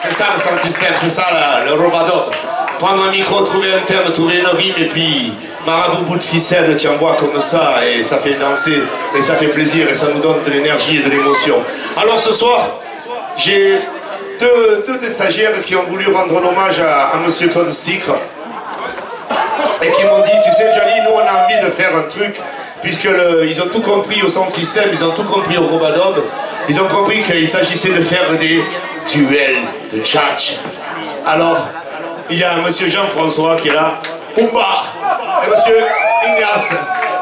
C'est ça le sound system, c'est ça le robadop. Prendre un micro, trouver un thème, trouver une rime et puis marabout bout de ficelle, tu envoies comme ça et ça fait danser et ça fait plaisir et ça nous donne de l'énergie et de l'émotion. Alors ce soir, j'ai deux des stagiaires qui ont voulu rendre un hommage à Monsieur Claude Sicre et qui m'ont dit, tu sais Johnny, nous on a envie de faire un truc puisqu'ils ont tout compris au sound system, ils ont tout compris au robadop, ils ont compris qu'il s'agissait de faire des duels de tchatch. Alors, il y a monsieur Jean-François qui est là, Pumba, et monsieur Ignace,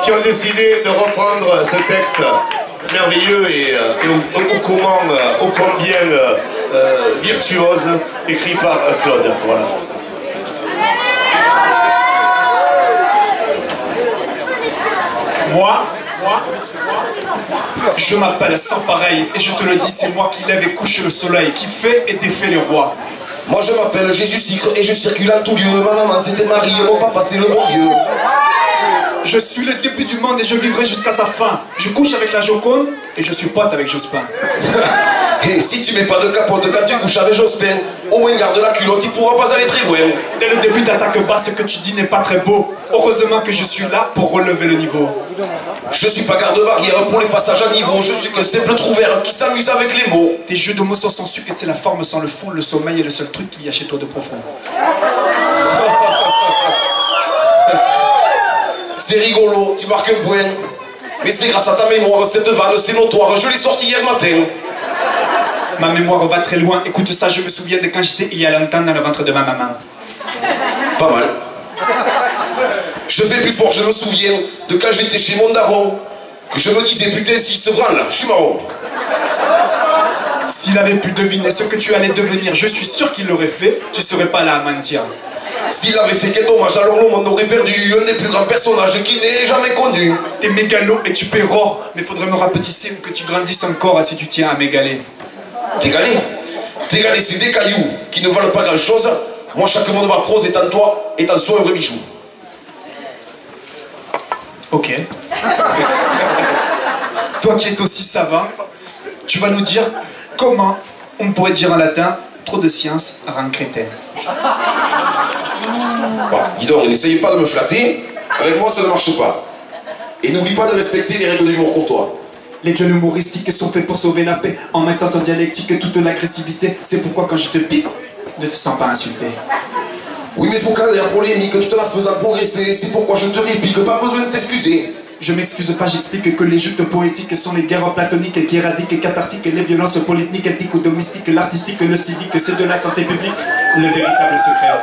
qui ont décidé de reprendre ce texte merveilleux et ô combien virtuose, écrit par Claude. Voilà. Moi, je m'appelle sans pareil et je te le dis, c'est moi qui lève et couche le soleil, qui fait et défait les rois. Moi je m'appelle Jésus Sicre et je circule en tout lieu. Ma maman c'était Marie et mon papa c'est le bon Dieu. Je suis le début du monde et je vivrai jusqu'à sa fin. Je couche avec la Joconde et je suis pote avec Jospin. Et si tu mets pas de capote quand tu couches avec Jospin, au moins garde la culotte, il pourra pas aller très loin. Dès le début d'attaque basse, ce que tu dis n'est pas très beau. Heureusement que je suis là pour relever le niveau. Je suis pas garde-barrière pour les passages à niveau. Je suis qu'un simple trouvère qui s'amuse avec les mots. Tes jeux de mots sont sans sucre et c'est la forme sans le fond. Le sommeil est le seul truc qu'il y a chez toi de profond. C'est rigolo, tu marques un point. Mais c'est grâce à ta mémoire, cette vanne, c'est notoire. Je l'ai sortie hier matin. Ma mémoire va très loin. Écoute ça, je me souviens de quand j'étais il y a longtemps dans le ventre de ma maman. Pas mal. Je fais plus fort, je me souviens de quand j'étais chez mon daron, que je me disais putain s'il se branle, je suis marron. S'il avait pu deviner ce que tu allais devenir, je suis sûr qu'il l'aurait fait, tu serais pas là à mentir. S'il avait fait quel dommage, alors le monde aurait perdu un des plus grands personnages qu'il n'ait jamais connu. T'es mégalo et tu pérores, mais faudrait me rapetisser ou que tu grandisses encore si tu tiens à m'égaler. T'égaler, c'est des cailloux qui ne valent pas grand chose. Moi chaque mot de ma prose est en toi, est en soi un vrai bijou. Ok. Toi qui es aussi savant, tu vas nous dire comment on pourrait dire en latin trop de science rend crétin. Bon, dis donc, n'essayez pas de me flatter, avec moi ça ne marche pas. Et n'oublie pas de respecter les règles de l'humour courtois. Les duels humoristiques sont faits pour sauver la paix, en mettant en dialectique toute l'agressivité. C'est pourquoi quand je te pique, ne te sens pas insulté. Oui mais faut cadrer la polémique tout en la faisant progresser. C'est pourquoi je te réplique, pas besoin de t'excuser. Je m'excuse pas, j'explique que les joutes poétiques sont les guerres platoniques qui éradiquent, cathartiques, les violences politiques, éthiques ou domestiques, l'artistique, le civique, c'est de la santé publique, le véritable secret.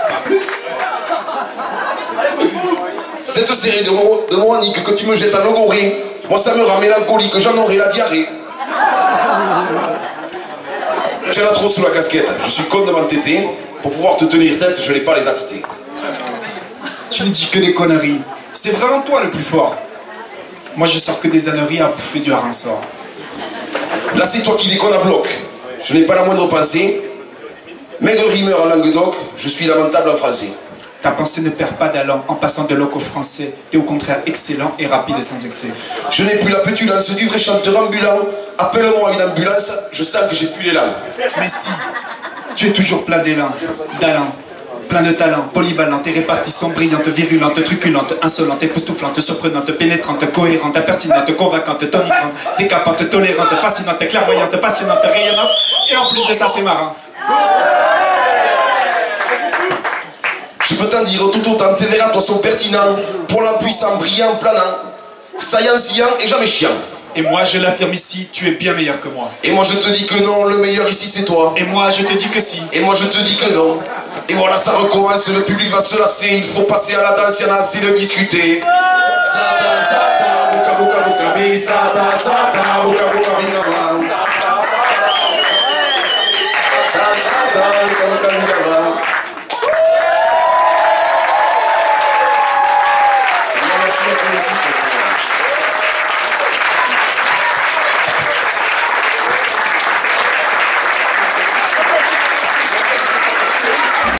Pas plus. Cette série de mots Nick que tu me jettes en logorée, moi ça me rend mélancolique, j'en aurai la diarrhée. Tu en as trop sous la casquette, je suis con devant tété, pour pouvoir te tenir tête, je n'ai pas les attités. Tu ne dis que des conneries, c'est vraiment toi le plus fort. Moi je sors que des âneries à bouffer du harensort. Là c'est toi qui déconne à bloc, je n'ai pas la moindre pensée. Maigre rimeur en Languedoc, je suis lamentable en français. Ta pensée ne perd pas d'allant en passant de l'oc au français. T'es au contraire excellent et rapide et sans excès. Je n'ai plus la pétulance du vrai chanteur ambulant. Appelle-moi une ambulance, je sens que j'ai plus l'élan. Mais si, tu es toujours plein d'élan, d'allant, plein de talent, polyvalente et répartition brillante, virulente, truculente, insolente, époustouflante, surprenante, pénétrante, cohérente, impertinente, convaincante, tonitante, décapante, tolérante, fascinante, clairvoyante, passionnante, rayonnante, et en plus de ça c'est marrant. Je peux t'en dire tout autant, tes vers à toi sont pertinents, pour l'impuissant, brillant, planant, saillant, sciant et jamais chiant. Et moi je l'affirme ici, tu es bien meilleur que moi. Et moi je te dis que non, le meilleur ici c'est toi. Et moi je te dis que si. Et moi je te dis que non. Et voilà ça recommence, le public va se lasser, il faut passer à la danse, y'en a assez de discuter. Sata, sata, boka boka boka, sata, sata, boka boka.